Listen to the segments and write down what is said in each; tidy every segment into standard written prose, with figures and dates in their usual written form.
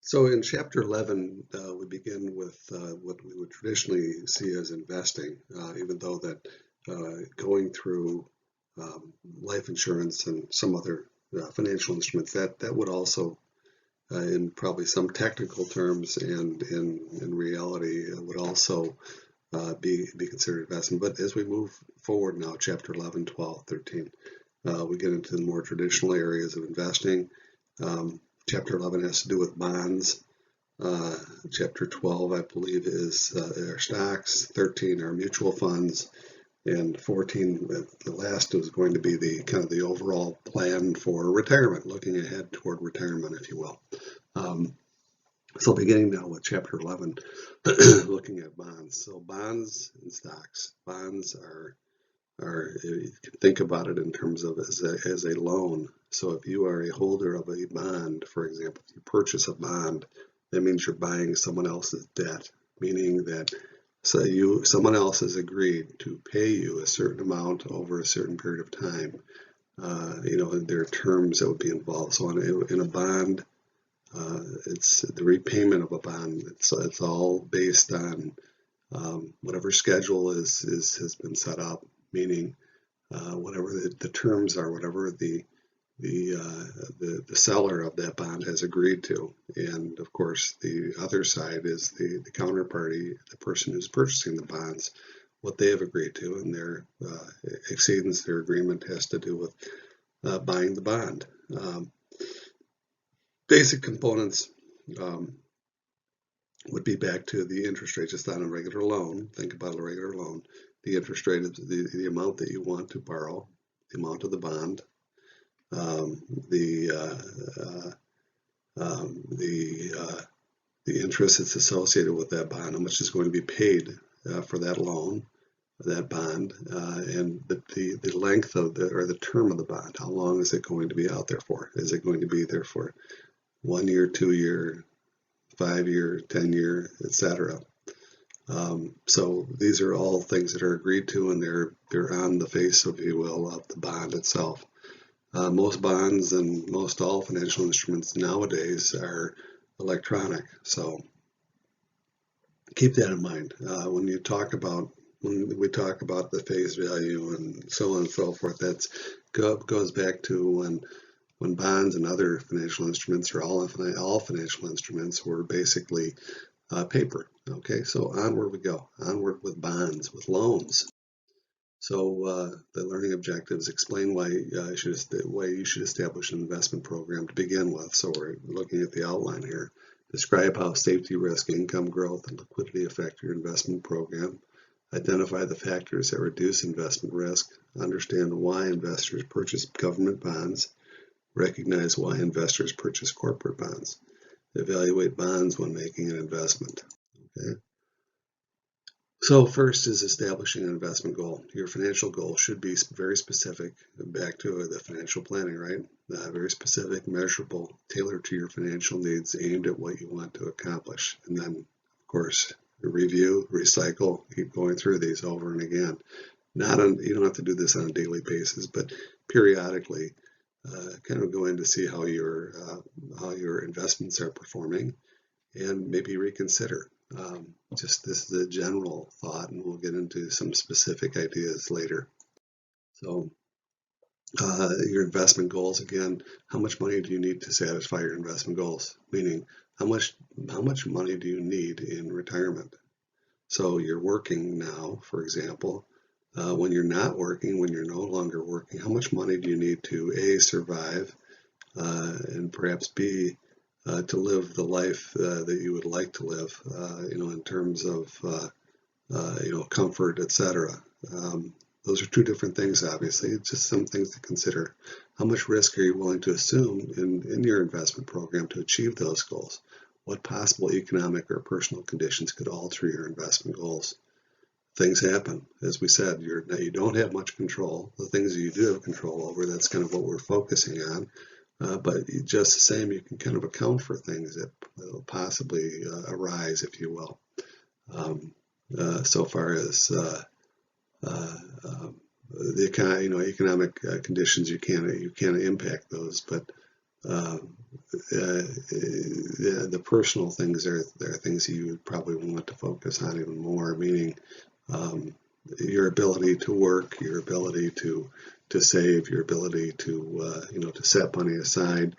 So in Chapter 11, we begin with what we would traditionally see as investing, even though that going through life insurance and some other financial instruments, that would also, in probably some technical terms and in reality, would also be considered investment. But as we move forward now, Chapter 11, 12, 13, we get into the more traditional areas of investing. Chapter 11 has to do with bonds. Chapter 12, I believe, is our stocks. 13 are mutual funds, and 14, the last, is going to be the kind of the overall plan for retirement, looking ahead toward retirement, if you will. So beginning now with Chapter 11, looking at bonds. So bonds and stocks. Bonds are you can think about it in terms of as a loan. So if you are a holder of a bond, for example, if you purchase a bond, that means you're buying someone else's debt, meaning that someone else has agreed to pay you a certain amount over a certain period of time. There are terms that would be involved. So in a bond, it's the repayment of a bond. It's all based on whatever schedule has been set up, meaning whatever the terms are, whatever the seller of that bond has agreed to, and of course the other side is the counterparty, the person who's purchasing the bonds, what they have agreed to, and their exceedance their agreement has to do with buying the bond. Basic components would be back to the interest rate, just on a regular loan. Think about a regular loan. The interest rate is the amount that you want to borrow, the amount of the bond, the interest that's associated with that bond, how much is going to be paid for that loan, that bond, and the length of the term of the bond. How long is it going to be out there for? Is it going to be there for 1 year, 2 year, 5 year, 10 year, etc.? So these are all things that are agreed to, and they're on the face, if you will, of the bond itself. Most bonds and most all financial instruments nowadays are electronic, so keep that in mind when we talk about the face value and so on and so forth. That goes back to when bonds and other financial instruments, or all financial instruments, were basically paper. Okay, so onward we go. Onward with bonds, with loans. So the learning objectives explain why you should establish an investment program to begin with. So we're looking at the outline here. Describe how safety, risk, income growth, and liquidity affect your investment program. Identify the factors that reduce investment risk. Understand why investors purchase government bonds. Recognize why investors purchase corporate bonds. Evaluate bonds when making an investment. Okay. So first is establishing an investment goal. Your financial goal should be very specific, back to the financial planning, right? Very specific, measurable, tailored to your financial needs, aimed at what you want to accomplish. And then, of course, review, recycle, keep going through these over and again. You don't have to do this on a daily basis, but periodically, kind of go in to see how your investments are performing, and maybe reconsider. Just this is a general thought, and we'll get into some specific ideas later. So your investment goals, again, how much money do you need to satisfy your investment goals? Meaning, how much money do you need in retirement? So you're working now, for example. When you're not working, when you're no longer working, how much money do you need to A, survive, and perhaps B, to live the life that you would like to live, in terms of, comfort, etc. Those are two different things, obviously. It's just some things to consider. How much risk are you willing to assume in your investment program to achieve those goals? What possible economic or personal conditions could alter your investment goals? Things happen. As we said, you don't have much control. The things that you do have control over, that's kind of what we're focusing on. But just the same, you can kind of account for things that will possibly arise, if you will. So far as the economic conditions, you can't impact those, but uh, the personal things are things you would probably want to focus on even more, meaning um, your ability to work, your ability to save, your ability to to set money aside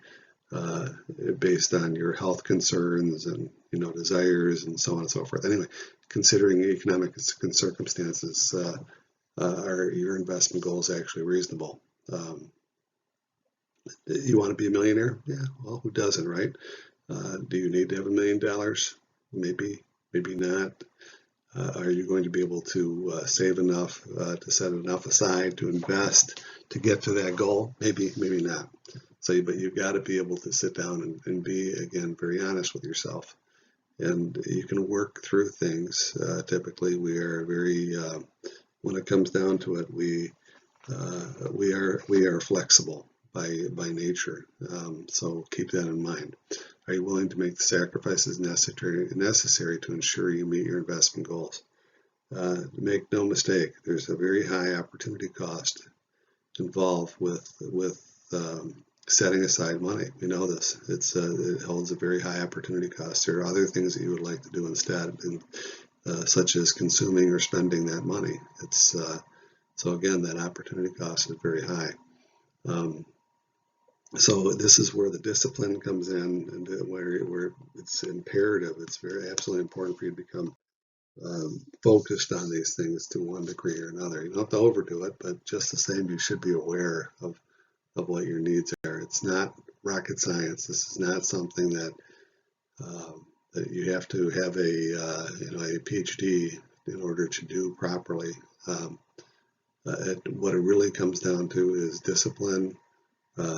uh, based on your health concerns and desires and so on and so forth. Anyway, considering economic circumstances, are your investment goals actually reasonable? You want to be a millionaire? Yeah, well, who doesn't, right? Do you need to have $1 million? Maybe, maybe not. Are you going to be able to save enough to set enough aside to invest to get to that goal? Maybe, maybe not. So, but you've got to be able to sit down and be, again, very honest with yourself. And you can work through things. Typically, we are very, when it comes down to it, we are flexible by nature. So keep that in mind. Are you willing to make the sacrifices necessary to ensure you meet your investment goals? Make no mistake, there's a very high opportunity cost involved with setting aside money. We know this. It holds a very high opportunity cost. There are other things that you would like to do instead, such as consuming or spending that money. So again, that opportunity cost is very high. So this is where the discipline comes in, and where it's imperative. It's very absolutely important for you to become focused on these things to one degree or another. You don't have to overdo it, but just the same, you should be aware of what your needs are. It's not rocket science. This is not something that that you have to have a PhD in order to do properly. What it really comes down to is discipline,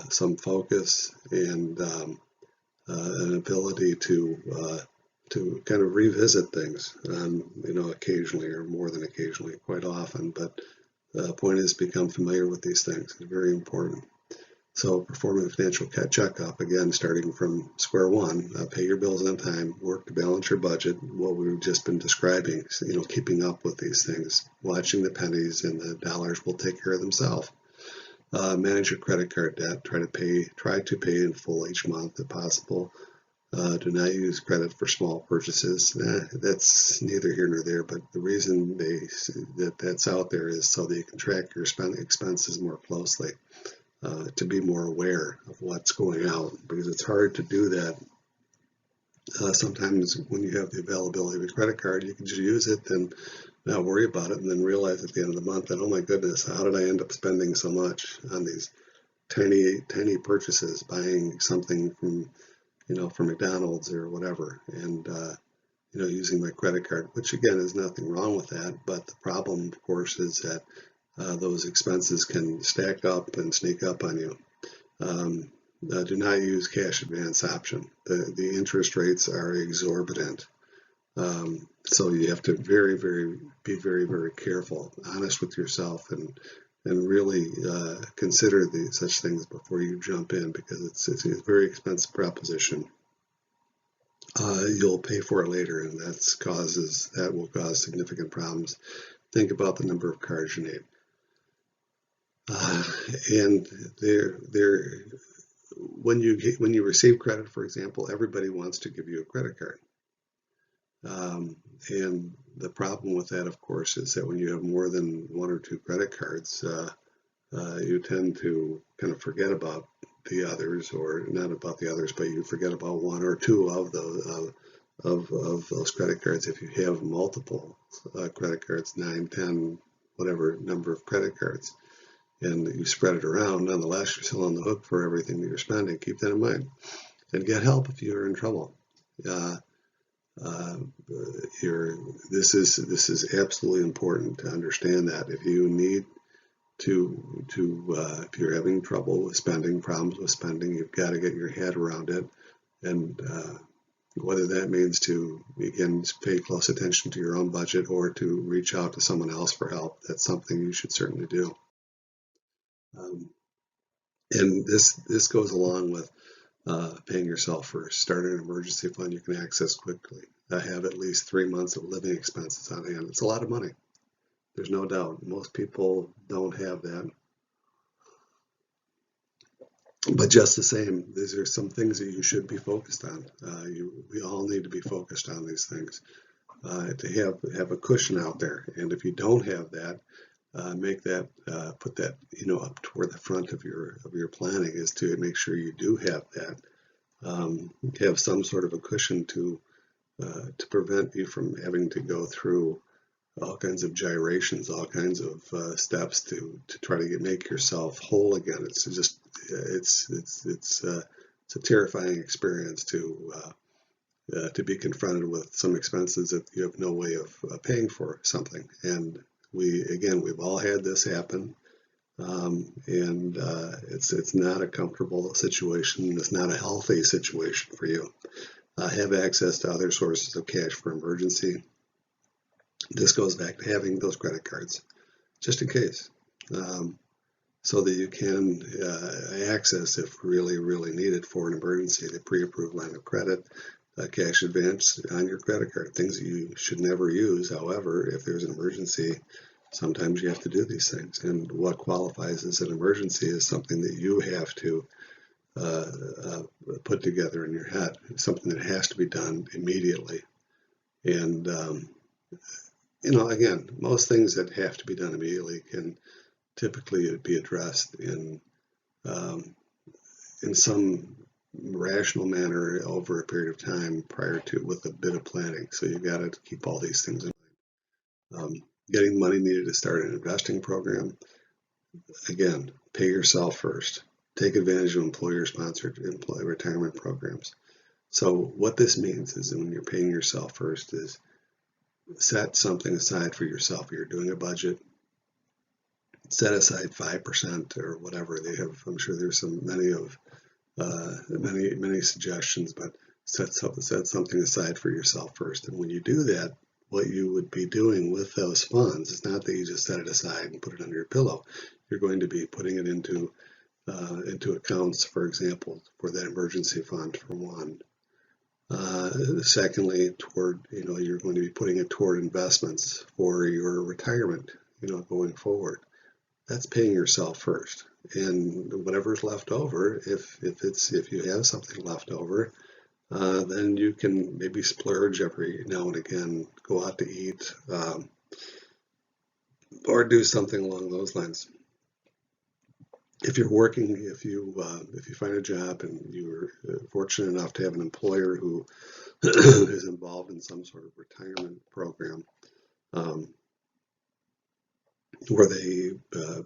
some focus, and an ability to kind of revisit things, occasionally or more than occasionally, quite often. But the point is, become familiar with these things. It's very important. So performing a financial checkup, again, starting from square one, pay your bills on time, work to balance your budget, what we've just been describing, keeping up with these things, watching the pennies and the dollars will take care of themselves. Manage your credit card debt, try to pay in full each month if possible. Do not use credit for small purchases. That's neither here nor there, but the reason that's out there is so that you can track your expenses more closely. To be more aware of what's going out, because it's hard to do that. Sometimes when you have the availability of a credit card, you can just use it and not worry about it, and then realize at the end of the month that, oh my goodness, how did I end up spending so much on these tiny purchases, buying something from McDonald's or whatever, and using my credit card, which again is nothing wrong with that, but the problem, of course, is that those expenses can stack up and sneak up on you. Do not use cash advance option. The interest rates are exorbitant. So you have to be very careful, honest with yourself, and really consider such things before you jump in, because it's a very expensive proposition. You'll pay for it later, and that will cause significant problems. Think about the number of cards you need. And when you receive credit, for example, everybody wants to give you a credit card. And the problem with that, of course, is that when you have more than one or two credit cards, you tend to kind of forget about the others, or not about the others, but you forget about one or two of those of those credit cards. If you have multiple credit cards, 9, 10, whatever number of credit cards, and you spread it around, nonetheless, you're still on the hook for everything that you're spending. Keep that in mind, and get help if you're in trouble. This is absolutely important to understand that if you need if you're having trouble with spending, problems with spending, you've got to get your head around it, and whether that means to, again, pay close attention to your own budget or to reach out to someone else for help, that's something you should certainly do. And this goes along with paying yourself first. Start an emergency fund you can access quickly. Have at least 3 months of living expenses on hand. It's a lot of money. There's no doubt. Most people don't have that. But just the same, these are some things that you should be focused on. We all need to be focused on these things to have a cushion out there. And if you don't have that, make that put that up toward the front of your planning, is to make sure you do have that. Have some sort of a cushion to prevent you from having to go through all kinds of gyrations, all kinds of steps to try to make yourself whole again. It's just it's a terrifying experience to be confronted with some expenses that you have no way of paying for something. And we've all had this happen. And it's not a comfortable situation. It's not a healthy situation for you. Have access to other sources of cash for emergency. This goes back to having those credit cards, just in case, so that you can access, if really, really needed for an emergency, the pre-approved line of credit, cash advance on your credit card, things that you should never use. However, if there's an emergency, sometimes you have to do these things. And what qualifies as an emergency is something that you have to put together in your head, something that has to be done immediately. And again, most things that have to be done immediately can typically be addressed in some rational manner over a period of time prior to, with a bit of planning. So you've got to keep all these things in mind. Getting money needed to start an investing program. Again, pay yourself first. Take advantage of employer-sponsored retirement programs. So what this means is that when you're paying yourself first is set something aside for yourself. You're doing a budget. Set aside 5% or whatever they have. I'm sure there's many suggestions, but set something aside for yourself first. And when you do that, what you would be doing with those funds is not that you just set it aside and put it under your pillow. You're going to be putting it into accounts, for example, for that emergency fund, for one. Secondly, you're going to be putting it toward investments for your retirement, going forward. That's paying yourself first. And whatever's left over, if you have something left over, then you can maybe splurge every now and again, go out to eat, or do something along those lines. If you're working, if you find a job and you're fortunate enough to have an employer who is involved in some sort of retirement program, where they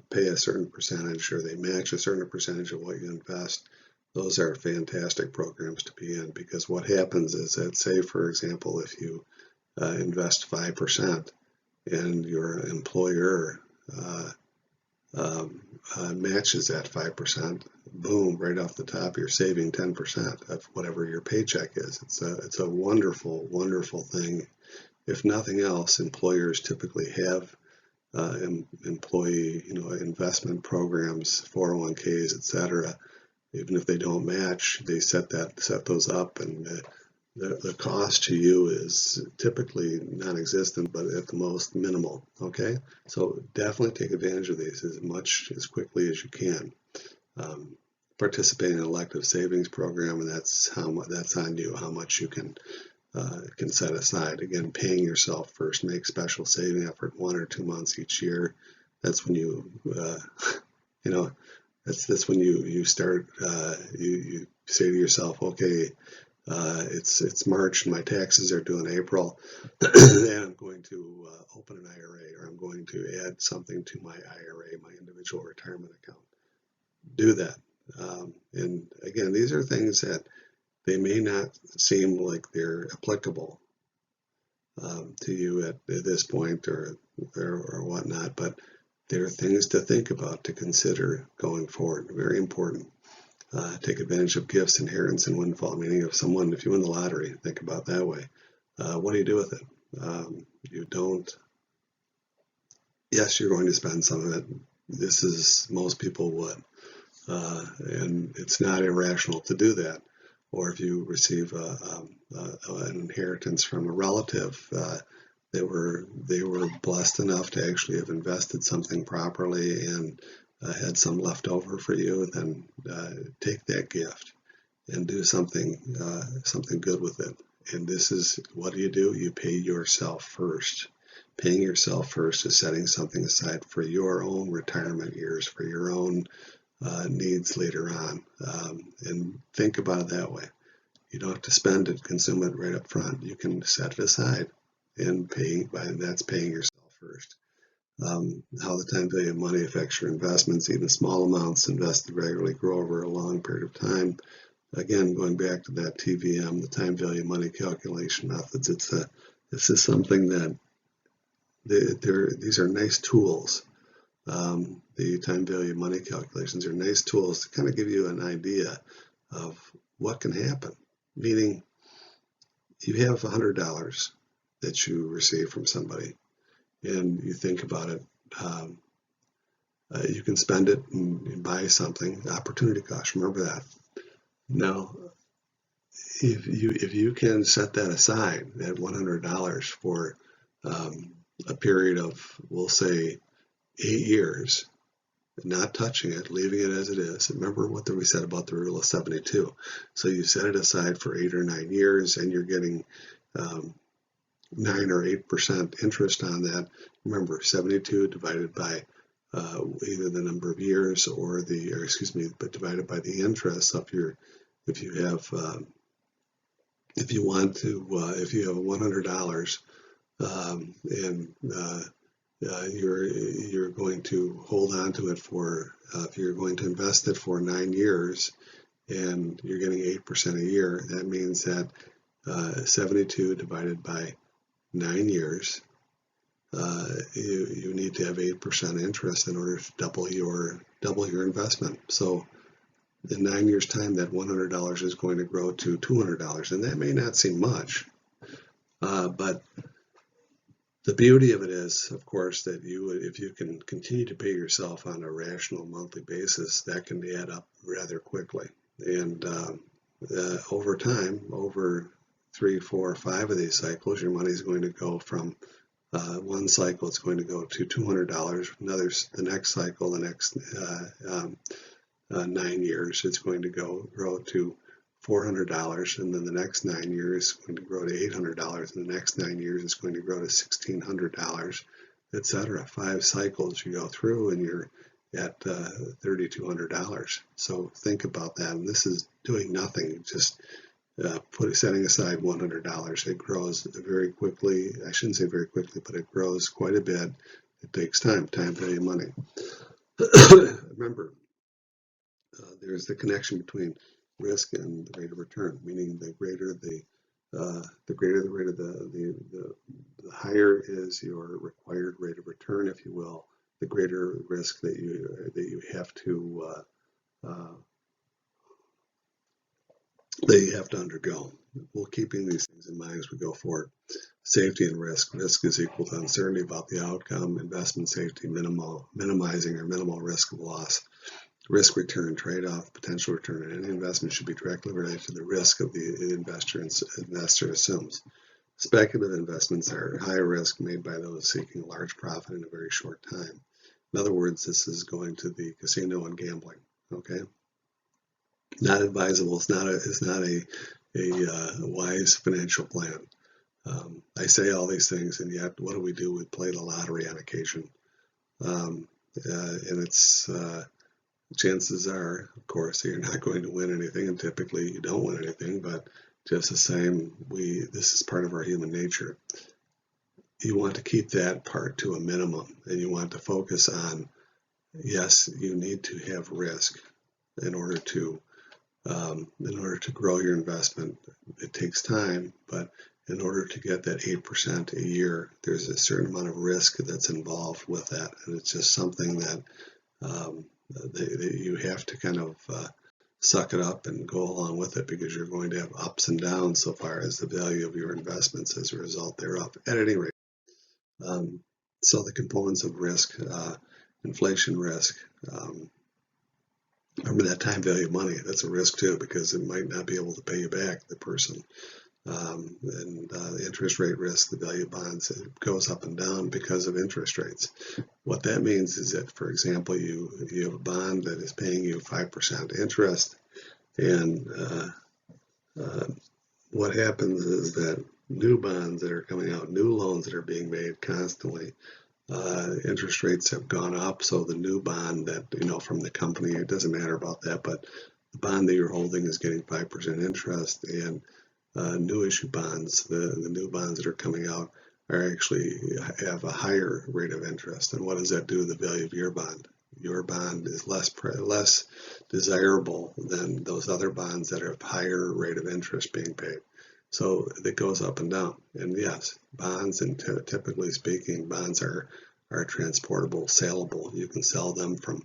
pay a certain percentage or they match a certain percentage of what you invest, those are fantastic programs to be in, because what happens is that, say, for example, if you invest 5% and your employer matches that 5%, boom, right off the top, you're saving 10% of whatever your paycheck is. It's a wonderful, wonderful thing. If nothing else, employers typically have employee, investment programs, 401ks, etc. Even if they don't match, they set those up, and the cost to you is typically non-existent, but at the most minimal. Okay, so definitely take advantage of these as quickly as you can. Participate in an elective savings program, and that's on you, how much you can set aside. Again, paying yourself first. Make special saving effort 1 or 2 months each year. That's when you that's when you start. You say to yourself, okay, it's March and my taxes are due in April, and I'm going to open an IRA, or I'm going to add something to my IRA, my individual retirement account. Do that. And again, these are things that they may not seem like they're applicable to you at this point or whatnot, but they're things to think about, to consider going forward. Very important. Take advantage of gifts, inheritance, and windfall. Meaning, if you win the lottery, think about that way. What do you do with it? You don't. Yes, you're going to spend some of it. This is, most people would, and it's not irrational to do that. Or if you receive an inheritance from a relative, they were blessed enough to actually have invested something properly, and had some left over for you, then take that gift and do something good with it. And this is, what do? You pay yourself first. Paying yourself first is setting something aside for your own retirement years, for your own needs later on. And think about it that way. You don't have to spend it, consume it right up front. You can set it aside, and that's paying yourself first. How the time value of money affects your investments. Even small amounts invested regularly grow over a long period of time. Again, going back to that TVM, the time value of money calculation methods, this is something that these are nice tools. The time value of money calculations are nice tools to kind of give you an idea of what can happen. Meaning, you have $100 that you receive from somebody, and you think about it. You can spend it and buy something. Opportunity cost. Remember that. Now, if you can set that aside, that $100 for a period of, we'll say, 8 years, not touching it, leaving it as it is. Remember what we said about the rule of 72. So you set it aside for 8 or 9 years, and you're getting 9 or 8% interest on that. Remember, 72 divided by either the number of years or but divided by the interest of your, if you have $100 and you're going to hold on to it for, if you're going to invest it for 9 years and you're getting 8% a year, that means that 72 divided by 9 years, you need to have 8% interest in order to double your investment. So in 9 years' time, that $100 is going to grow to $200, and that may not seem much, but the beauty of it is, of course, that if you can continue to pay yourself on a rational monthly basis, that can add up rather quickly. And over time, over 3, 4, 5 of these cycles, your money is going to go from one cycle, it's going to go to $200. The next cycle, the next 9 years, it's going to grow to $400, and then the next 9 years is going to grow to $800, and the next 9 years is going to grow to $1,600, etc. 5 cycles you go through, and you're at $3,200. So think about that. And this is doing nothing, just setting aside $100. It grows very quickly. I shouldn't say very quickly, but it grows quite a bit. It takes time value of money. Remember, there's the connection between risk and the rate of return, meaning the greater the rate of the higher is your required rate of return, if you will, the greater risk that you have to undergo. We'll keeping these things in mind as we go forward. Safety and risk. Risk is equal to uncertainty about the outcome. Investment safety, minimizing or minimal risk of loss. Risk return trade-off, potential return in any investment should be directly related to the risk of the investor assumes. Speculative investments are high risk, made by those seeking a large profit in a very short time. In other words, this is going to the casino and gambling. Okay, not advisable. It's not a wise financial plan. I say all these things, and yet what do? We play the lottery on occasion, and it's. Chances are, of course, that you're not going to win anything, and typically you don't win anything, but just the same, this is part of our human nature. You want to keep that part to a minimum, and you want to focus on, yes, you need to have risk in order to grow your investment. It takes time, but in order to get that 8% a year, there's a certain amount of risk that's involved with that, and it's just something that you have to kind of suck it up and go along with it, because you're going to have ups and downs so far as the value of your investments as a result thereof. At any rate, so the components of risk, inflation risk, remember that time value of money, that's a risk too, because it might not be able to pay you back, the person. and the interest rate risk, the value of bonds, it goes up and down because of interest rates. What that means is that, for example, you have a bond that is paying you 5% interest, and what happens is that new bonds that are coming out, new loans that are being made constantly, interest rates have gone up, so the new bond that, from the company, it doesn't matter about that, but the bond that you're holding is getting 5% interest, and new issue bonds, the new bonds that are coming out, are actually have a higher rate of interest. And what does that do to the value of your bond? Your bond is less desirable than those other bonds that have higher rate of interest being paid. So it goes up and down. And yes, bonds, and typically speaking, bonds are transportable, saleable. You can sell them from,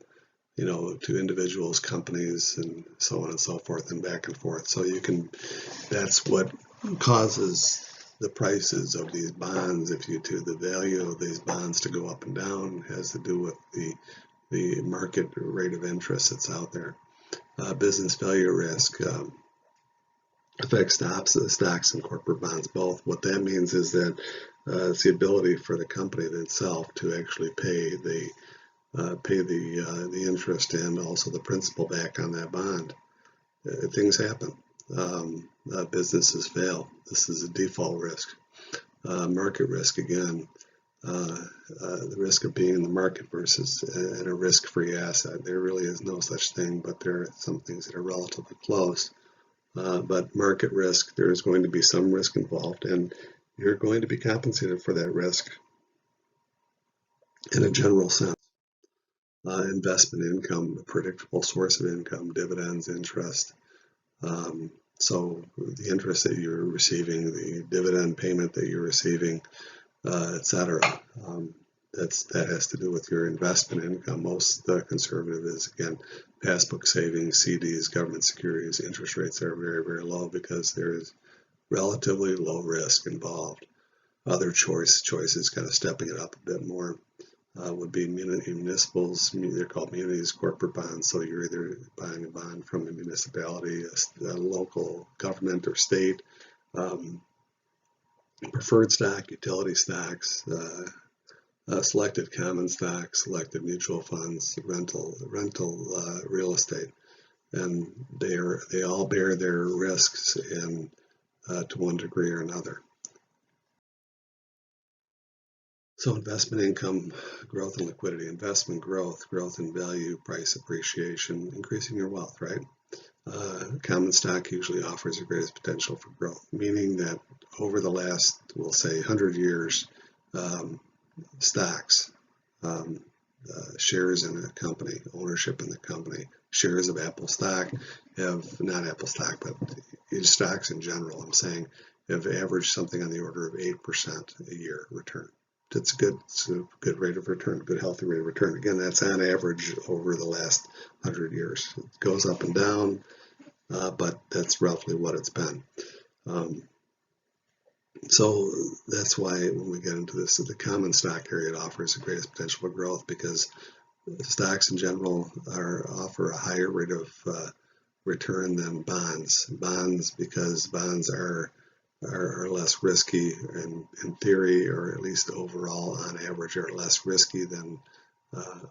to individuals, companies, and so on and so forth, and back and forth. So that's what causes the prices of these bonds, the value of these bonds to go up and down, has to do with the market rate of interest that's out there. Business value risk affects stocks and corporate bonds both. What that means is that it's the ability for the company itself to actually pay the interest and also the principal back on that bond. Things happen. Businesses fail. This is a default risk. Market risk, again, the risk of being in the market versus in a risk-free asset. There really is no such thing, but there are some things that are relatively close. But market risk, there is going to be some risk involved, and you're going to be compensated for that risk in a general sense. Investment income, a predictable source of income, dividends, interest. So the interest that you're receiving, the dividend payment that you're receiving, etc. That has to do with your investment income. Most conservative is, again, passbook savings, CDs, government securities. Interest rates are very, very low because there is relatively low risk involved. Other choices, kind of stepping it up a bit more, would be municipals. They're called munis, corporate bonds. So you're either buying a bond from a municipality, a local government or state, preferred stock, utility stocks, selected common stocks, selected mutual funds, rental real estate, and they all bear their risks in to one degree or another. So investment income, growth and liquidity, investment growth in value, price appreciation, increasing your wealth, right? Common stock usually offers the greatest potential for growth, meaning that over the last, we'll say, 100 years, stocks, shares in a company, ownership in the company, shares of Apple stock not Apple stock, but stocks in general, I'm saying, have averaged something on the order of 8% a year return. It's a good rate of return, good healthy rate of return. Again, that's on average over the last 100 years. It goes up and down, but that's roughly what it's been. So that's why when we get into this, the common stock area, it offers the greatest potential for growth because stocks in general offer a higher rate of return than bonds. Because bonds are less risky, and in theory, or at least overall on average, are less risky than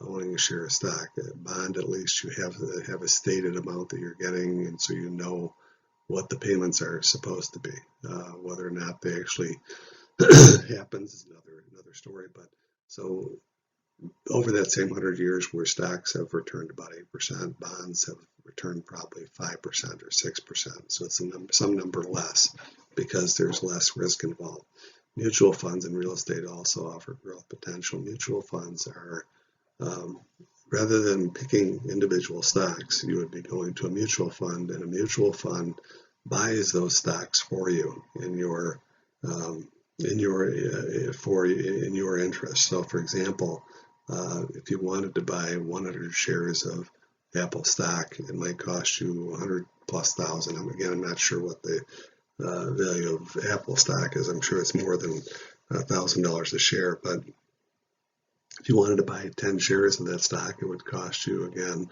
owning a share of stock. A bond, at least you have a stated amount that you're getting, and so you know what the payments are supposed to be. Whether or not they actually happens is another story. But so over that same 100 years, where stocks have returned about 8%, bonds have returned probably 5% or 6%. So it's some number less because there's less risk involved. Mutual funds and real estate also offer growth potential. Mutual funds are, rather than picking individual stocks, you would be going to a mutual fund, and a mutual fund buys those stocks for you in your interest. So, for example, if you wanted to buy 100 shares of Apple stock, it might cost you 100,000+. Again, I'm not sure what the value of Apple stock is. I'm sure it's more than $1,000 a share, but if you wanted to buy 10 shares of that stock, it would cost you, again,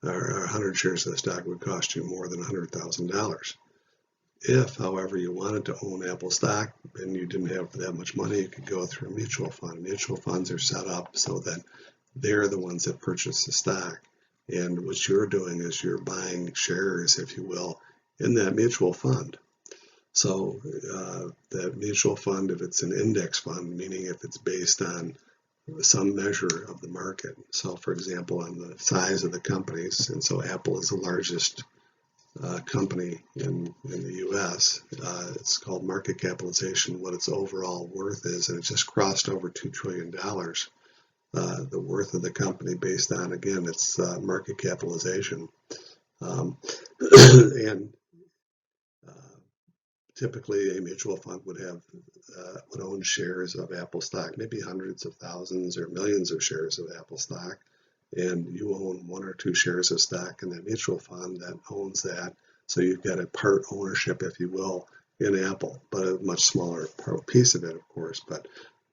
or 100 shares of the stock would cost you more than $100,000. If, however, you wanted to own Apple stock and you didn't have that much money, you could go through a mutual fund. Mutual funds are set up so that they're the ones that purchase the stock. And what you're doing is you're buying shares, if you will, in that mutual fund. So that mutual fund, if it's an index fund, meaning if it's based on some measure of the market. So for example, on the size of the companies, and so Apple is the largest company in the US. It's called market capitalization, what its overall worth is, and it just crossed over $2 trillion. The worth of the company based on, again, its market capitalization. And typically a mutual fund would own shares of Apple stock, maybe hundreds of thousands or millions of shares of Apple stock, and you own 1 or 2 shares of stock in that mutual fund that owns that. So you've got a part ownership, if you will, in Apple, but a much smaller piece of it, of course. But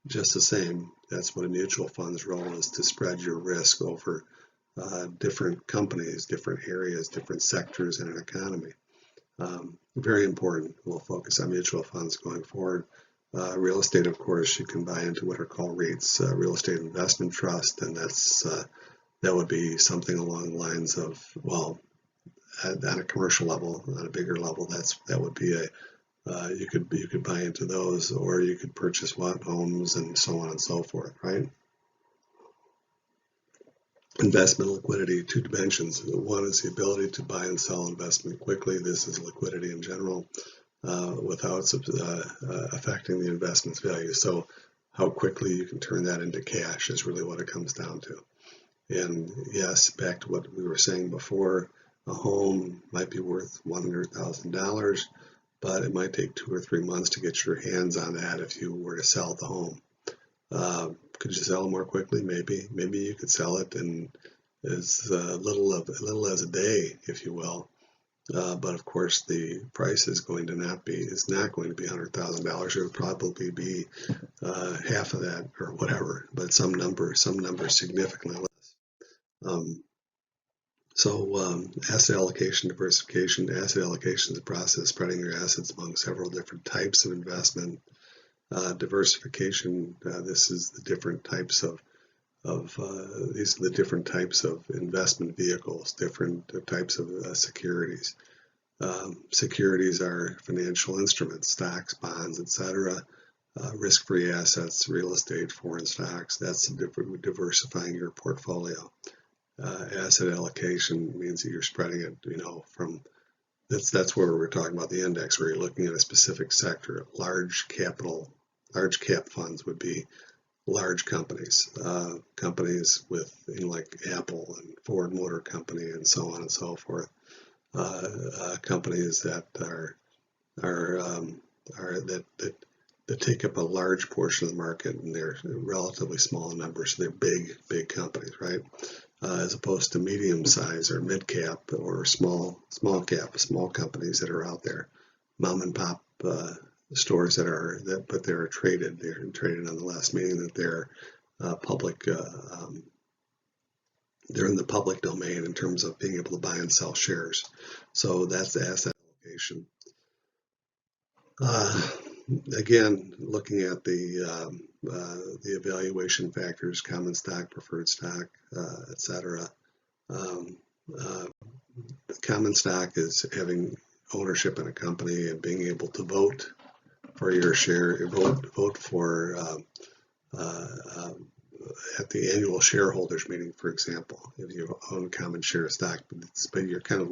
just the same, that's what a mutual fund's role is, to spread your risk over different companies, different areas, different sectors in an economy. Very important. We'll focus on mutual funds going forward. Real estate, of course, you can buy into what are called REITs, real estate investment trust, and that would be something along the lines of, well, on a commercial level, on a bigger level, that would be you could buy into those, or you could purchase homes and so on and so forth, right? Investment liquidity, 2 dimensions. One is the ability to buy and sell investment quickly. This is liquidity in general, without affecting the investment's value. So how quickly you can turn that into cash is really what it comes down to. And yes, back to what we were saying before, a home might be worth $100,000, but it might take 2 or 3 months to get your hands on that if you were to sell the home. Could you sell it more quickly? Maybe. Maybe you could sell it in as little as a day, if you will. But of course, the price is not going to be $100,000. It would probably be half of that or whatever, but some number significantly less. Asset allocation, diversification. Asset allocation is the process of spreading your assets among several different types of investment. Diversification, this is the different types of these are the different types of investment vehicles, different types of securities. Securities are financial instruments, stocks, bonds, etc. Risk-free assets, real estate, foreign stocks. That's diversifying your portfolio. Asset allocation means that you're spreading it, from that's where we're talking about the index, where you're looking at a specific sector. Large cap funds would be large companies, companies with like Apple and Ford Motor Company and so on and so forth. Companies that that take up a large portion of the market, and they're relatively small in numbers. So they're big companies, right? As opposed to medium size or mid cap or small companies that are out there, mom and pop stores but they're traded. They're traded nonetheless, meaning that they're public. They're in the public domain in terms of being able to buy and sell shares. So that's the asset allocation. Again, looking at the evaluation factors, common stock, preferred stock, etc. Common stock is having ownership in a company and being able to vote for your share, vote for at the annual shareholders meeting, for example, if you own common share stock, but you're kind of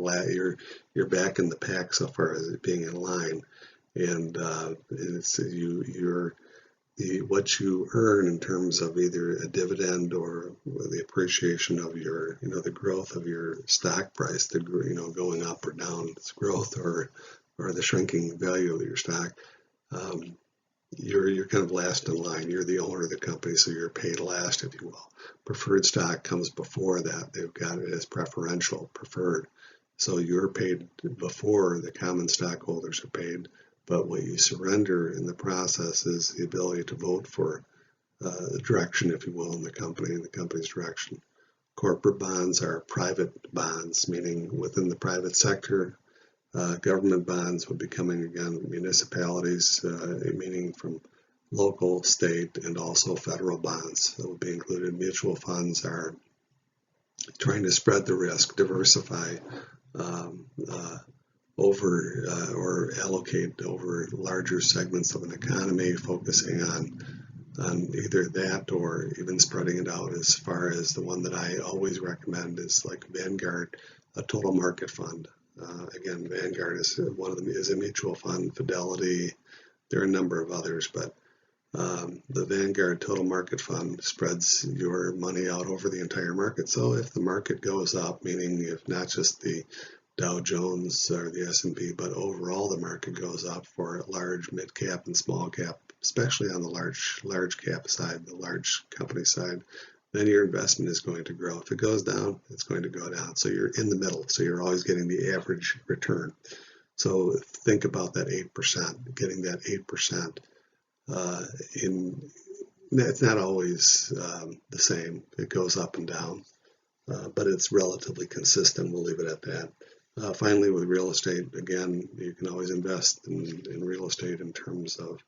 you're back in the pack so far as it being in line, and it's what you earn in terms of either a dividend or the appreciation of your, the growth of your stock price, going up or down, its growth or the shrinking value of your stock. You're kind of last in line. You're the owner of the company, so you're paid last, if you will. Preferred stock comes before that. They've got it as preferred. So you're paid before the common stockholders are paid, but what you surrender in the process is the ability to vote for the direction, if you will, in the company and the company's direction. Corporate bonds are private bonds, meaning within the private sector. Government bonds would be coming again, municipalities, meaning from local, state, and also federal bonds that would be included. Mutual funds are trying to spread the risk, diversify over or allocate over larger segments of an economy, focusing on either that or even spreading it out. As far as the one that I always recommend is like Vanguard, a total market fund. Again, Vanguard is one of them, is a mutual fund. Fidelity, there are a number of others, but the Vanguard Total Market Fund spreads your money out over the entire market. So if the market goes up, meaning if not just the Dow Jones or the S&P, but overall the market goes up for large, mid cap, and small cap, especially on the large cap side, the large company side, then your investment is going to grow. If it goes down, it's going to go down. So you're in the middle. So you're always getting the average return. So think about that 8%, getting that 8%. It's not always the same. It goes up and down, but it's relatively consistent. We'll leave it at that. Finally, with real estate, again, you can always invest in real estate in terms of,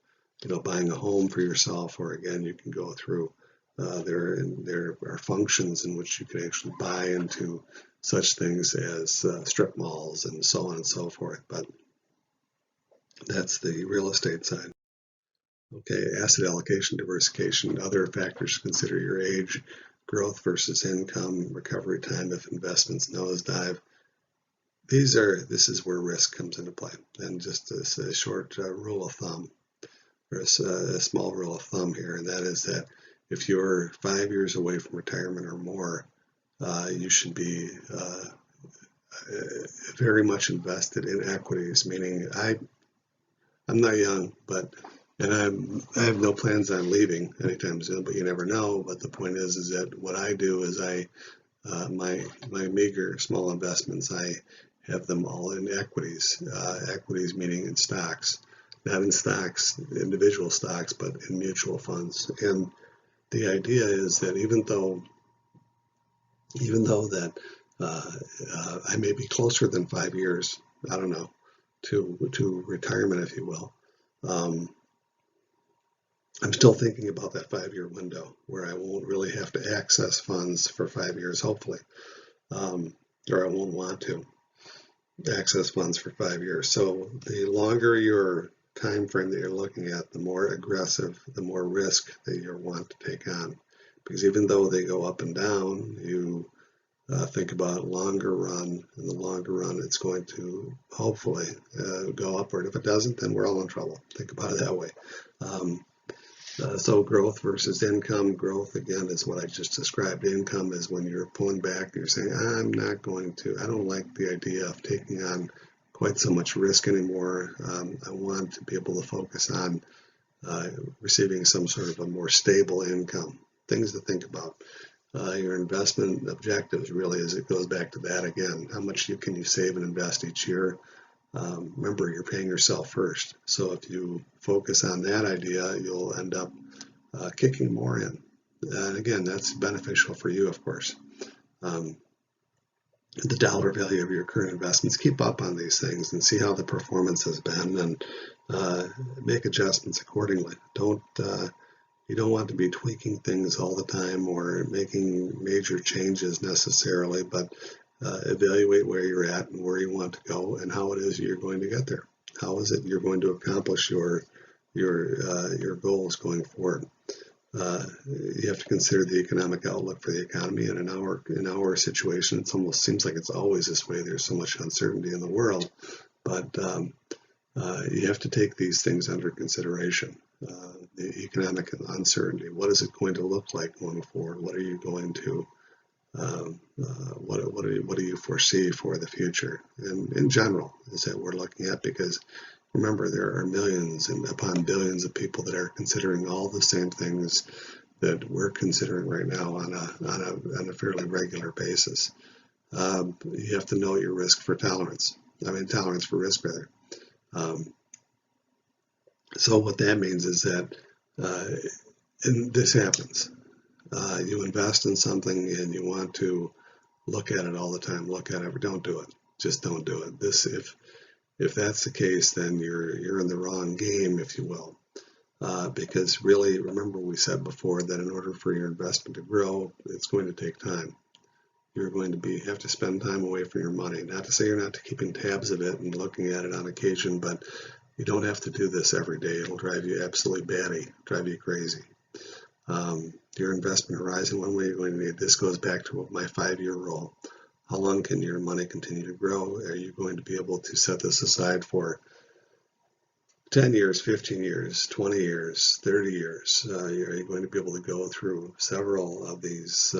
buying a home for yourself, or again, you can go through. There are functions in which you can actually buy into such things as strip malls and so on and so forth. But that's the real estate side. Okay, asset allocation, diversification, other factors to consider: your age, growth versus income, recovery time if investments nosedive. This is where risk comes into play. And just as a short rule of thumb, or a small rule of thumb here, and that is that if you're 5 years away from retirement or more, you should be very much invested in equities. Meaning, I'm not young, and I have no plans on leaving anytime soon, but you never know. But the point is that what I do is my meager small investments, I have them all in equities. Equities meaning in stocks, not in stocks, individual stocks, but in mutual funds. And the idea is that even though that I may be closer than 5 years, I don't know, to retirement, if you will. I'm still thinking about that 5-year window where I won't really have to access funds for 5 years, hopefully, or I won't want to access funds for 5 years. So the longer your time frame that you're looking at, the more aggressive, the more risk that you want to take on. Because even though they go up and down, you think about longer run. In the longer run, it's going to hopefully go upward. If it doesn't, then we're all in trouble. Think about it that way. So growth versus income. Growth, again, is what I just described. Income is when you're pulling back and you're saying, I don't like the idea of taking on quite so much risk anymore. I want to be able to focus on receiving some sort of a more stable income. Things to think about. Your investment objectives, really, as it goes back to that again. How much can you save and invest each year? Remember, you're paying yourself first. So if you focus on that idea, you'll end up kicking more in. And again, that's beneficial for you, of course. The dollar value of your current investments, keep up on these things and see how the performance has been, and make adjustments accordingly. You don't want to be tweaking things all the time or making major changes necessarily, but evaluate where you're at and where you want to go and how it is you're going to get there. How is it you're going to accomplish your goals going forward? You have to consider the economic outlook for the economy, and in our situation, it almost seems like it's always this way. There's so much uncertainty in the world, but you have to take these things under consideration. The economic uncertainty. What is it going to look like going forward? What are you going to what do you foresee for the future? And in general, is that we're looking at, because remember, there are millions and upon billions of people that are considering all the same things that we're considering right now on a fairly regular basis. You have to know your tolerance for risk, rather. So what that means is that, and this happens, you invest in something and you want to look at it all the time, don't do it. Just don't do it. If that's the case, then you're in the wrong game, if you will. Because really, remember we said before that in order for your investment to grow, it's going to take time. You're going to have to spend time away from your money. Not to say you're not keeping tabs of it and looking at it on occasion, but you don't have to do this every day. It'll drive you absolutely batty, drive you crazy. Your investment horizon, one way you're going to need, this goes back to my 5-year rule. How long can your money continue to grow? Are you going to be able to set this aside for 10 years, 15 years, 20 years, 30 years? Are you going to be able to go through several of these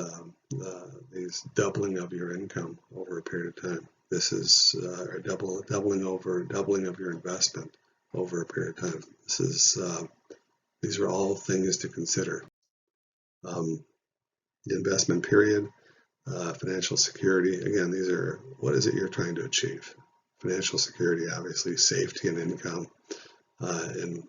doubling of your income over a period of time? This is doubling of your investment over a period of time. These are all things to consider. The investment period, financial security. Again, these are, what is it you're trying to achieve? Financial security, obviously, safety and income. And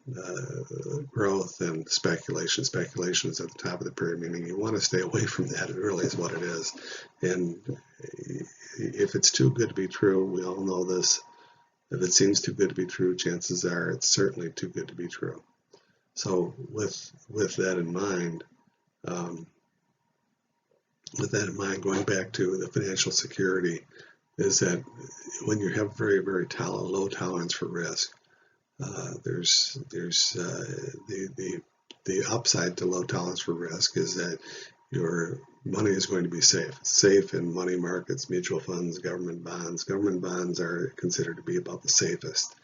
growth and speculation. Speculation is at the top of the pyramid, meaning you want to stay away from that. It really is what it is. And if it's too good to be true, we all know this. If it seems too good to be true, chances are it's certainly too good to be true. So with that in mind, going back to the financial security, is that when you have very, very low tolerance for risk, there's the upside to low tolerance for risk is that your money is going to be safe. It's safe in money markets, mutual funds, government bonds. Government bonds are considered to be about the safest,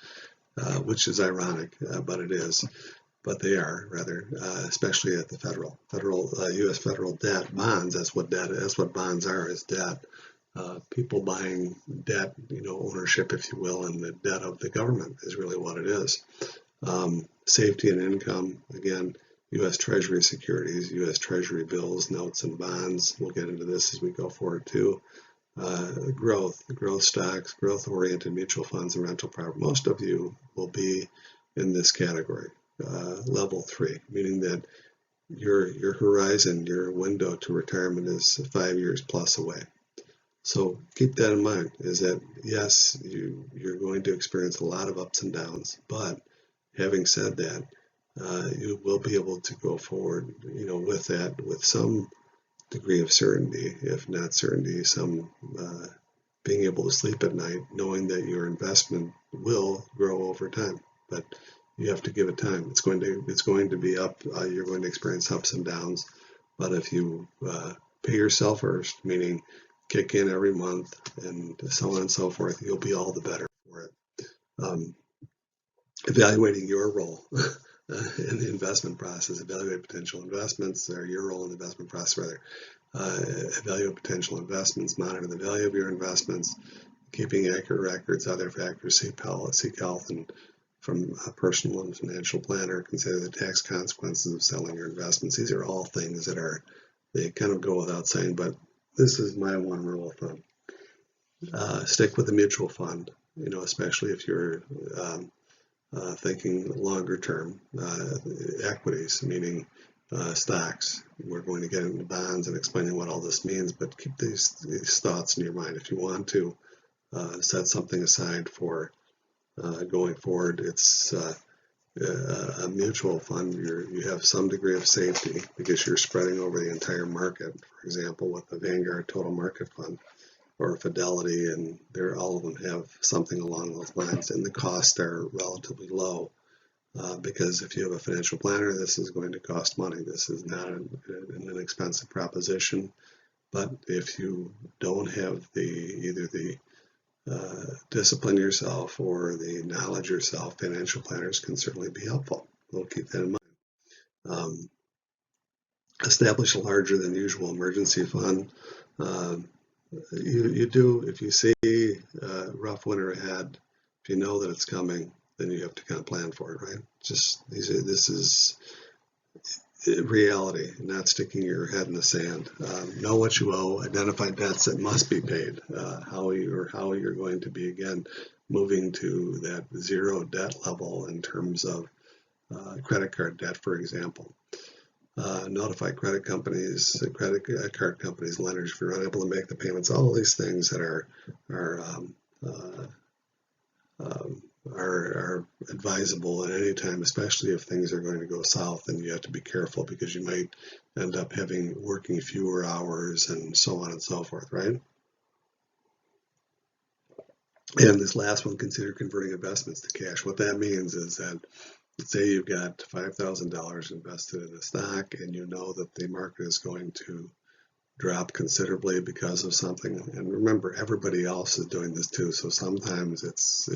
which is ironic, but it is. But they are, rather, especially at the federal U.S. federal debt bonds. That's what bonds are, is debt. People buying debt, ownership, if you will, and the debt of the government is really what it is. Safety and income, again, U.S. Treasury securities, U.S. Treasury bills, notes, and bonds. We'll get into this as we go forward too. Growth stocks, growth-oriented mutual funds, and rental property. Most of you will be in this category, level 3, meaning that your horizon, your window to retirement is 5 years plus away. So keep that in mind, is that yes, you're going to experience a lot of ups and downs, but having said that, you will be able to go forward, with that, with some degree of certainty, if not certainty, some being able to sleep at night, knowing that your investment will grow over time. But you have to give it time. It's going to be up. You're going to experience ups and downs, but if you pay yourself first, meaning kick in every month and so on and so forth, you'll be all the better for it. Evaluating your role in the investment process, evaluate potential investments, or your role in the investment process, rather. Evaluate potential investments, monitor the value of your investments, keeping accurate records, other factors, seek health, and from a personal and financial planner, consider the tax consequences of selling your investments. These are all things that they kind of go without saying, but this is my one rule of thumb. Stick with the mutual fund, especially if you're thinking longer term. Equities, meaning stocks. We're going to get into bonds and explaining what all this means, but keep these thoughts in your mind. If you want to set something aside for going forward, it's a mutual fund. You have some degree of safety because you're spreading over the entire market. For example, with the Vanguard Total Market Fund or Fidelity, and all of them have something along those lines, and the costs are relatively low because if you have a financial planner, this is going to cost money. This is not an inexpensive proposition, but if you don't have either the discipline yourself or the knowledge yourself, financial planners can certainly be helpful. We'll keep that in mind. Establish a larger than usual emergency fund. You do, if you see a rough winter ahead, if you know that it's coming, then you have to kind of plan for it, right? This is reality, not sticking your head in the sand. Know what you owe, identify debts that must be paid, how you're going to be, again, moving to that zero debt level in terms of credit card debt, for example. Notify credit companies, credit card companies, lenders if you're unable to make the payments. All of these things that are are advisable at any time, especially if things are going to go south, and you have to be careful because you might end up working fewer hours and so on and so forth, right? And this last one, consider converting investments to cash. What that means is that, say you've got $5,000 invested in a stock and you know that the market is going to drop considerably because of something. And remember, everybody else is doing this too. So sometimes it's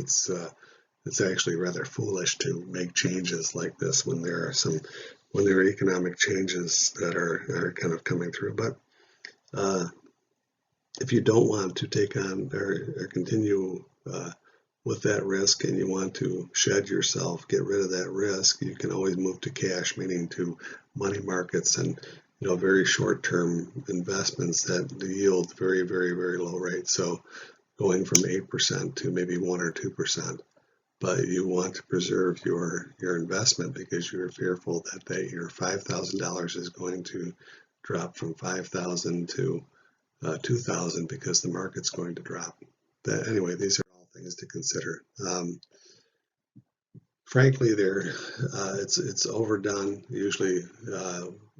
actually rather foolish to make changes like this when there are economic changes that are kind of coming through. But if you don't want to take on or continue with that risk, and you want to shed yourself, get rid of that risk, you can always move to cash, meaning to money markets and very short-term investments that yield very, very, very low rates. So going from 8% to maybe 1 or 2%. But you want to preserve your investment because you're fearful that your $5,000 is going to drop from 5,000 to 2,000 because the market's going to drop. Anyway, these are all things to consider. Frankly, it's overdone. Usually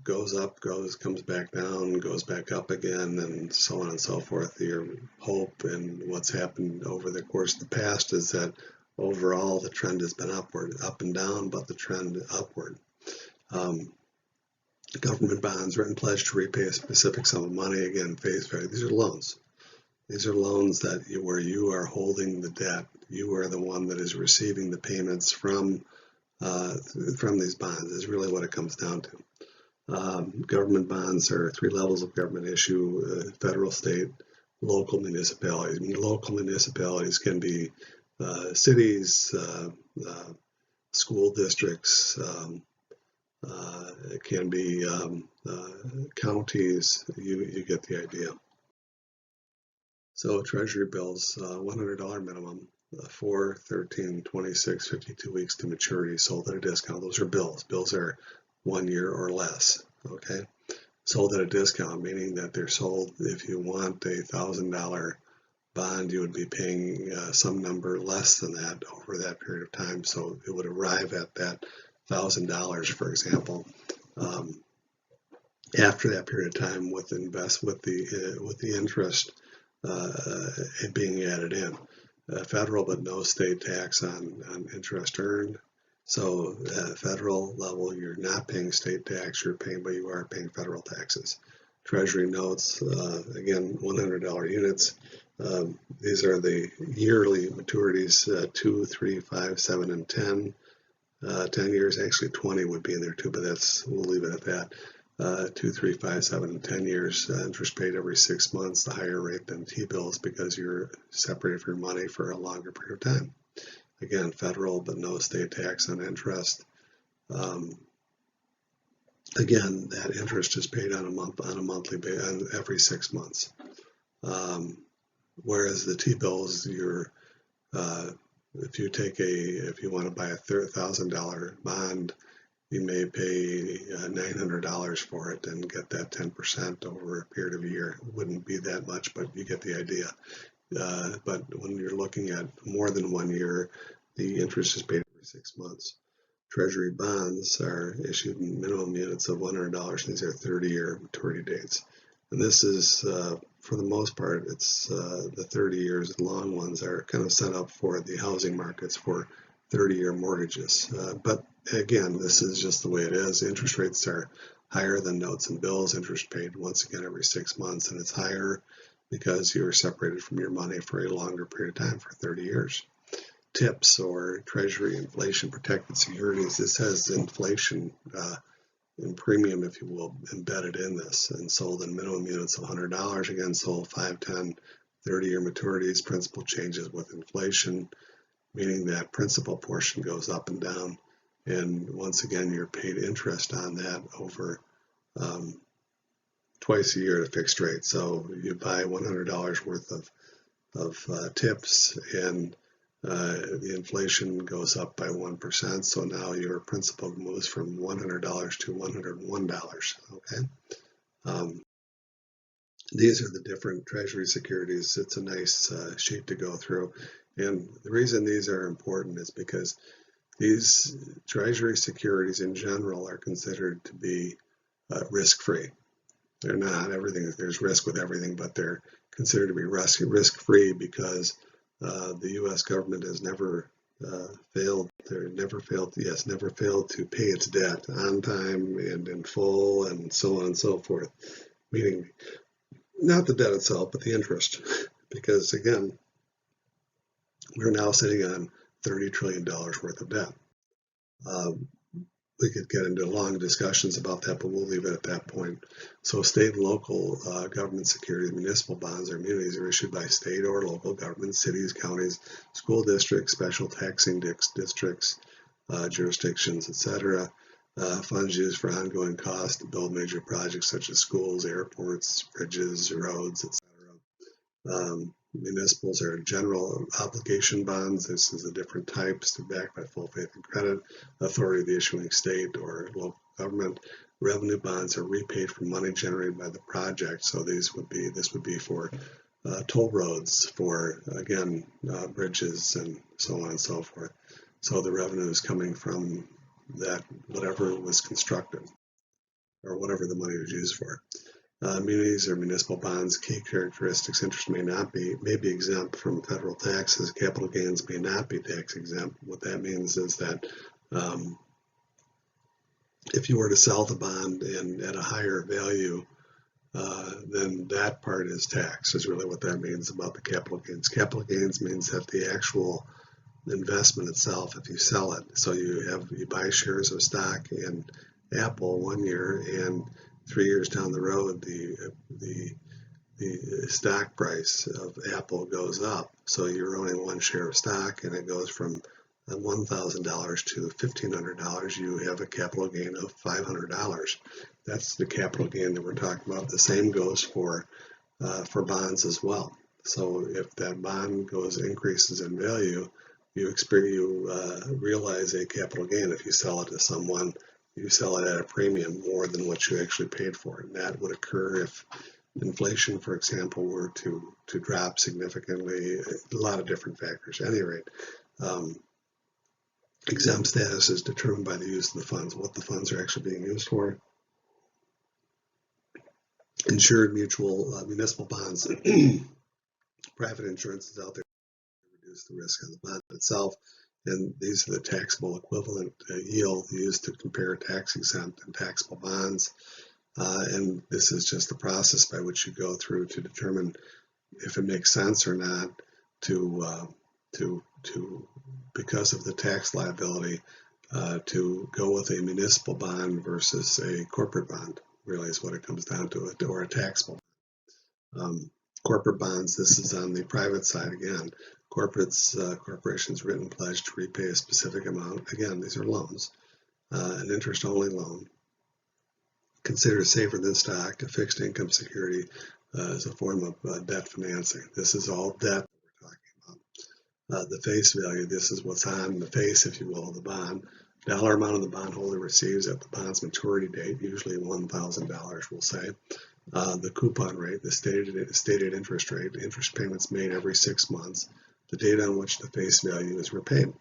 goes up, comes back down, goes back up again, and so on and so forth. Your hope and what's happened over the course of the past is that overall the trend has been upward, up and down, but the trend upward. Government bonds, written pledge to repay a specific sum of money, again, face value. These are loans. These are loans where you are holding the debt. You are the one that is receiving the payments from these bonds, is really what it comes down to. Government bonds are 3 levels of government issue: federal, state, local municipalities. Local municipalities can be cities, school districts, it can be counties. You get the idea. So Treasury bills, $100 minimum, 4, 13, 26, 52 weeks to maturity, sold at a discount. Those are bills. Bills are 1 year or less, okay? Sold at a discount, meaning that they're sold, if you want a $1,000 bond, you would be paying some number less than that over that period of time. So it would arrive at that $1,000, for example, after that period of time with the interest being added in. Federal but no state tax on interest earned. So at federal level, you're not paying state tax, but you are paying federal taxes. Treasury notes, again, $100 units. These are the yearly maturities, 2, 3, 5, 7, and 10. 10 years, actually 20 would be in there too, but we'll leave it at that. 2, 3, 5, 7, and 10 years, interest paid every 6 months, the higher rate than T-bills because you're separated from your money for a longer period of time. Again, federal but no state tax on interest. Again, that interest is paid on a monthly basis every 6 months. Whereas the T-bills, if you want to buy a $1,000 bond, you may pay $900 for it and get that 10% over a period of a year. It wouldn't be that much, but you get the idea. But when you're looking at more than 1 year, the interest is paid every 6 months. Treasury bonds are issued in minimum units of $100. These are 30-year maturity dates. And this is, for the most part, it's the 30 years. The long ones are kind of set up for the housing markets for 30-year mortgages. But again, this is just the way it is. Interest rates are higher than notes and bills. Interest paid once again every 6 months, and it's higher because you're separated from your money for a longer period of time, for 30 years. TIPS, or Treasury Inflation Protected Securities. This has inflation in premium, if you will, embedded in this, and sold in minimum units of $100. Again, sold 5, 10, 30-year maturities. Principal changes with inflation, meaning that principal portion goes up and down. And once again, you're paid interest on that over twice a year at a fixed rate. So you buy $100 worth of TIPS, and the inflation goes up by 1%. So now your principal moves from $100 to $101. Okay. These are the different Treasury securities. It's a nice sheet to go through. And the reason these are important is because these Treasury securities in general are considered to be risk-free. They're not everything. There's risk with everything, but they're considered to be risk-free because the U.S. government has never failed. Never failed to pay its debt on time and in full, and so on and so forth. Meaning, not the debt itself, but the interest, because again, we're now sitting on $30 trillion worth of debt. We could get into long discussions about that, but we'll leave it at that point. So state and local government securities, municipal bonds, or munis are issued by state or local governments, cities, counties, school districts, special taxing districts, jurisdictions, etc. Funds used for ongoing costs to build major projects such as schools, airports, bridges, roads, etc. Municipals are general obligation bonds. This is the different types. They're backed by full faith and credit, authority of the issuing state or local government. Revenue bonds are repaid from money generated by the project. So this would be for toll roads, for again bridges, and so on and so forth. So the revenue is coming from that, whatever was constructed or whatever the money was used for. Munis or municipal bonds, key characteristics: interest may be exempt from federal taxes. Capital gains may not be tax exempt. What that means is that if you were to sell the bond and at a higher value, then that part is taxed, is really what that means about the capital gains. Capital gains means that the actual investment itself, if you sell it, so you buy shares of stock in Apple 1 year, and 3 years down the road, the stock price of Apple goes up. So you're owning one share of stock, and it goes from $1,000 to $1,500. You have a capital gain of $500. That's the capital gain that we're talking about. The same goes for bonds as well. So if that bond increases in value, you realize a capital gain. If you sell it to someone, you sell it at a premium more than what you actually paid for it. And that would occur if inflation, for example, were to drop significantly. A lot of different factors. At any rate, exempt status is determined by the use of the funds, what the funds are actually being used for. Insured municipal bonds. Private insurance is out there to reduce the risk on the bond itself. And these are the taxable equivalent yield used to compare tax-exempt and taxable bonds. And this is just the process by which you go through to determine if it makes sense or not to because of the tax liability, to go with a municipal bond versus a corporate bond. Really is what it comes down to, or a taxable. Corporate bonds, this is on the private side again. Corporations written pledge to repay a specific amount. Again, these are loans, an interest-only loan. Considered safer than stock. A fixed income security is a form of debt financing. This is all debt that we're talking about. The face value, this is what's on the face, if you will, of the bond. Dollar amount of the bondholder receives at the bond's maturity date, usually $1,000, we'll say. The coupon rate, the stated interest rate, interest payments made every 6 months, the date on which the face value is repaid.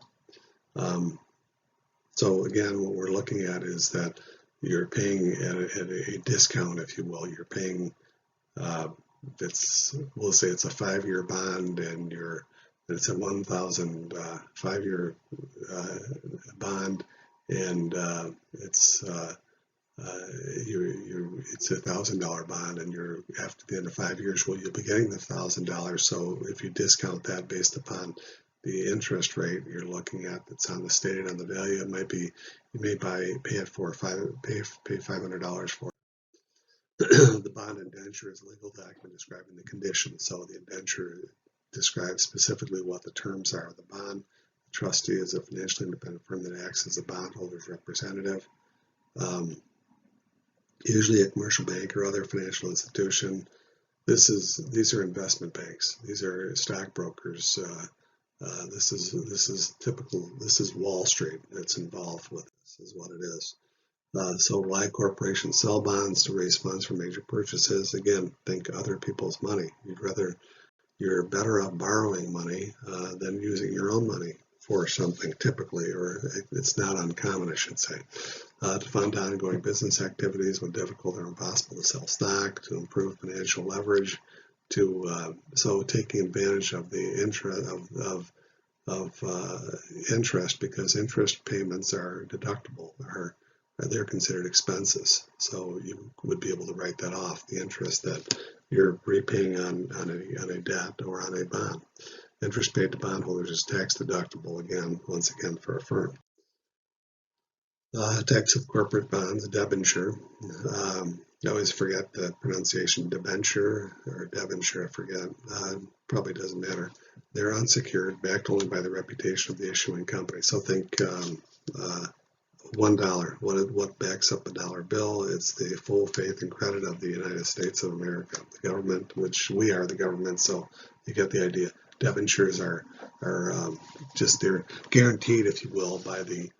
So again, what we're looking at is that you're paying at a discount, if you will. You're paying, we'll say it's a 5-year bond, and it's a 1,000 5-year bond, and it's a $1,000 bond, and after the end of 5 years, well, you'll be getting the $1,000. So if you discount that based upon the interest rate you're looking at that's stated on the value, it might be you may pay $500 for it. The bond indenture is a legal document describing the conditions. So the indenture describes specifically what the terms are of the bond. The trustee is a financially independent firm that acts as the bondholder's representative. Usually a commercial bank or other financial institution. These are investment banks. These are stockbrokers. This is Wall Street that's involved with this, is what it is. So why corporations sell bonds? To raise funds for major purchases. Again, think other people's money. You'd rather you're better off borrowing money than using your own money for something typically, or it's not uncommon, I should say, to fund ongoing business activities when difficult or impossible to sell stock, to improve financial leverage, so taking advantage of the interest of interest, because interest payments are deductible, they're considered expenses. So you would be able to write that off, the interest that you're repaying on a debt or on a bond. Interest paid to bondholders is tax deductible, once again, for a firm. Tax of corporate bonds, debenture. I always forget the pronunciation, debenture or debenture, I forget. Probably doesn't matter. They're unsecured, backed only by the reputation of the issuing company. So think $1. What backs up a dollar bill? It's the full faith and credit of the United States of America, the government, which we are the government. So you get the idea. Debentures are just, they're guaranteed, if you will, by the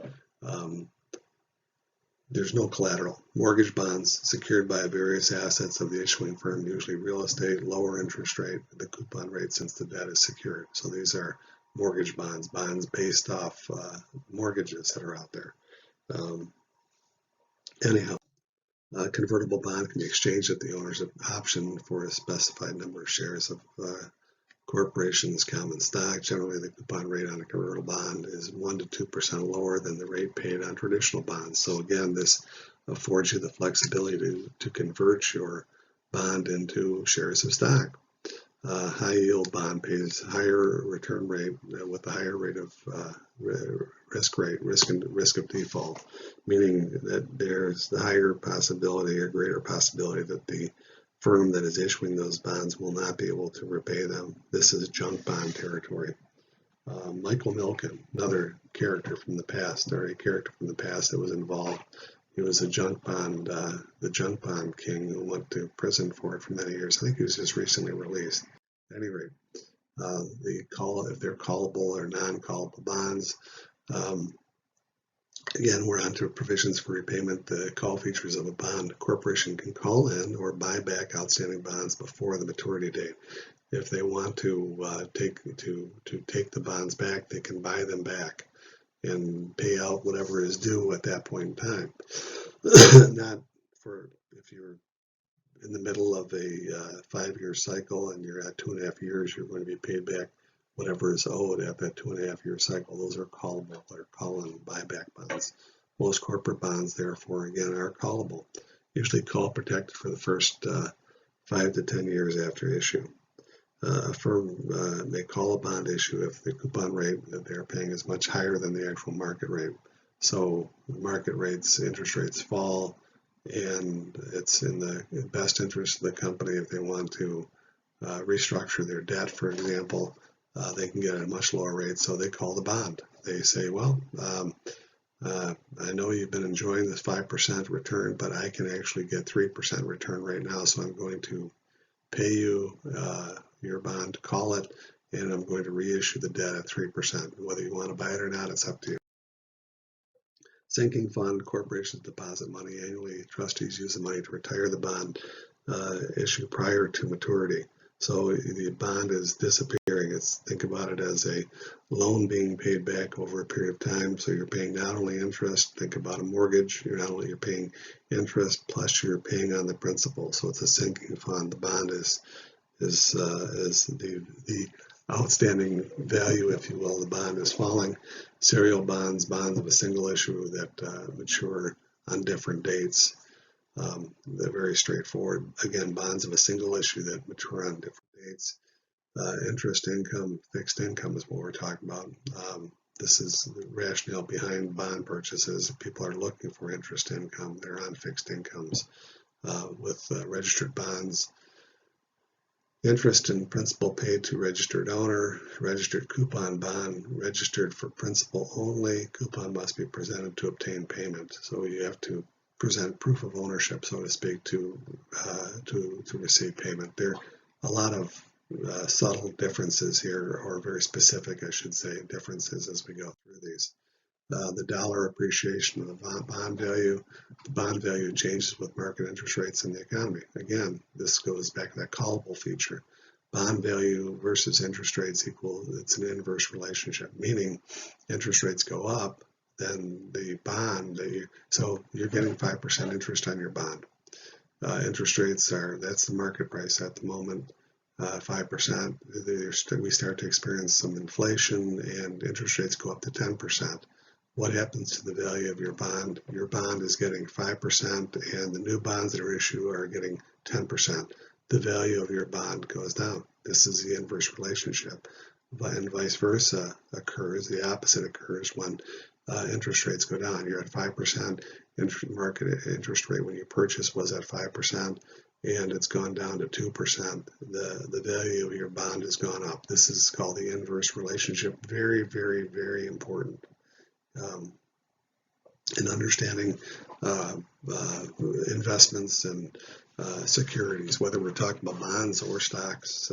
there's no collateral. Mortgage bonds secured by various assets of the issuing firm, usually real estate, lower interest rate, the coupon rate since the debt is secured. So these are mortgage bonds, bonds based off mortgages that are out there. Anyhow, a convertible bond can be exchanged at the owner's option for a specified number of shares of corporation's common stock. Generally, the coupon rate on a convertible bond is 1 to 2% lower than the rate paid on traditional bonds. So again, this affords you the flexibility to convert your bond into shares of stock. High yield bond pays higher return rate with a higher rate of risk of default, meaning that there's the higher possibility or greater possibility that the firm that is issuing those bonds will not be able to repay them. This is junk bond territory. Michael Milken, another character from the past, or a character from the past that was involved. He was a junk bond, the junk bond king who went to prison for it for many years. I think he was just recently released. At any rate, if they're callable or non-callable bonds. Again, we're on to provisions for repayment. The call features of a bond. A corporation can call in or buy back outstanding bonds before the maturity date. If they want to take the bonds back, they can buy them back and pay out whatever is due at that point in time. Not for if you're in the middle of a 5-year cycle and you're at 2.5 years, you're going to be paid back whatever is owed at that 2.5-year cycle. Those are callable, or call and buyback bonds. Most corporate bonds, therefore, again, are callable, usually call protected for the first 5 to 10 years after issue. A firm may call a bond issue if the coupon rate that they're paying is much higher than the actual market rate. So market rates, interest rates fall, and it's in the best interest of the company if they want to restructure their debt, for example. They can get a much lower rate, so they call the bond. They say, well, I know you've been enjoying this 5% return, but I can actually get 3% return right now, so I'm going to pay you your bond, call it, and I'm going to reissue the debt at 3%. Whether you want to buy it or not, it's up to you. Sinking fund, corporations deposit money annually. Trustees use the money to retire the bond issue prior to maturity. So the bond is disappearing. Think about it as a loan being paid back over a period of time. So you're paying not only interest, think about a mortgage, you're paying interest plus you're paying on the principal. So it's a sinking fund. The bond is the outstanding value, if you will. The bond is falling. Serial bonds, bonds of a single issue that mature on different dates. They're very straightforward. Again, bonds of a single issue that mature on different dates. Interest income, fixed income is what we're talking about. This is the rationale behind bond purchases. People are looking for interest income. They're on fixed incomes with registered bonds. Interest and principal paid to registered owner, registered coupon bond, registered for principal only. Coupon must be presented to obtain payment. So you have to present proof of ownership, so to speak, to receive payment. There are a lot of subtle differences here, or very specific, I should say, differences as we go through these. The dollar appreciation of the bond value. The bond value changes with market interest rates in the economy. Again, this goes back to that callable feature. bond value versus interest rates equal, it's an inverse relationship, meaning interest rates go up, then the bond, so you're getting 5% interest on your bond. Interest rates that's the market price at the moment, 5%. We start to experience some inflation and interest rates go up to 10%. What happens to the value of your bond? Your bond is getting 5% and the new bonds that are issued are getting 10%. The value of your bond goes down. This is the inverse relationship. And vice versa occurs, the opposite occurs when interest rates go down. You're at 5%, market interest rate when you purchase was at 5%, and it's gone down to 2%. The value of your bond has gone up. This is called the inverse relationship. Very, very, very important in understanding investments and securities, whether we're talking about bonds or stocks.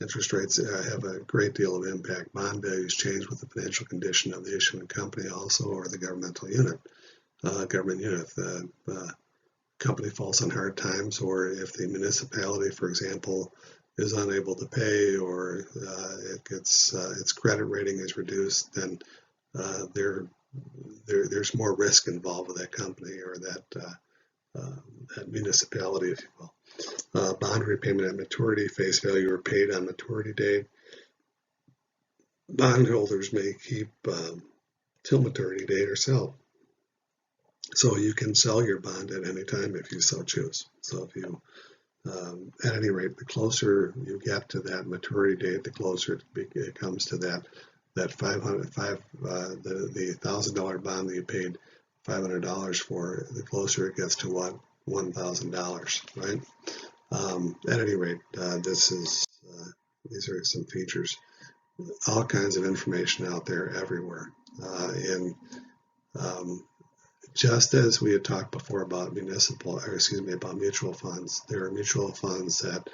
Interest rates have a great deal of impact. Bond values change with the financial condition of the issuing company also, or the governmental unit. Government unit, the company falls on hard times, or if the municipality, for example, is unable to pay, or its credit rating is reduced, then there's more risk involved with that company or that municipality, if you will. Bond repayment at maturity, face value are paid on maturity date. Bondholders may keep till maturity date or sell. So you can sell your bond at any time if you so choose. So if you, at any rate, the closer you get to that maturity date, the closer it comes to that the $1,000 bond that you paid $500 for, the closer it gets to what? $1,000, right? At any rate, these are some features. All kinds of information out there everywhere. Just as we had talked before about about mutual funds, there are mutual funds that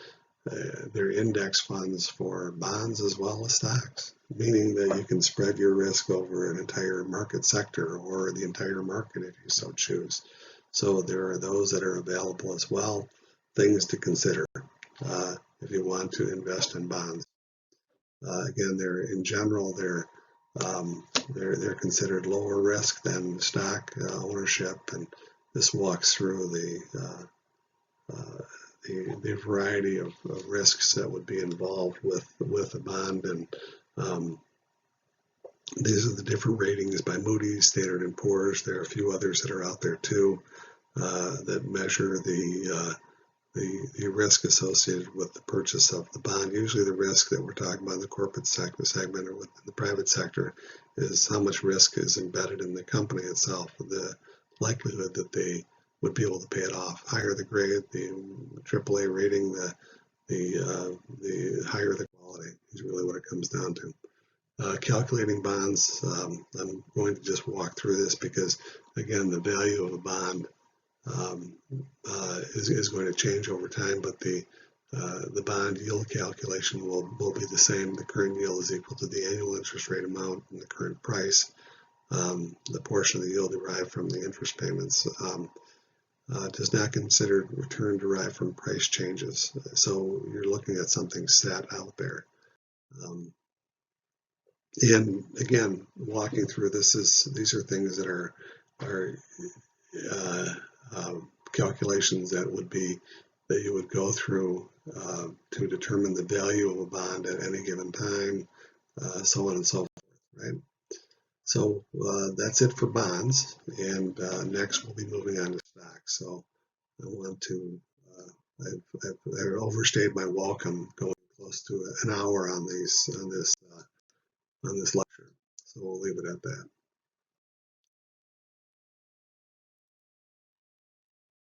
they're index funds for bonds as well as stocks, meaning that you can spread your risk over an entire market sector or the entire market if you so choose. So there are those that are available as well, things to consider if you want to invest in bonds. Again, in general, they're considered lower risk than stock ownership, and this walks through the variety of risks that would be involved with a bond, and these are the different ratings by Moody's, Standard & Poor's. There are a few others that are out there too that measure the risk associated with the purchase of the bond. Usually the risk that we're talking about in the corporate segment or within the private sector is how much risk is embedded in the company itself, the likelihood that they would be able to pay it off. Higher the grade, the AAA rating, the higher the quality is really what it comes down to. Calculating bonds, I'm going to just walk through this because, again, the value of a bond is going to change over time, but the bond yield calculation will be the same. The current yield is equal to the annual interest rate amount and the current price. The portion of the yield derived from the interest payments does not consider return derived from price changes. So you're looking at something set out there. And again, walking through these are things that are calculations that you would go through to determine the value of a bond at any given time, so on and so forth, right? So that's it for bonds, and next we'll be moving on to stocks. So I want to, I've overstayed my welcome going close to an hour on this lecture, so we'll leave it at that.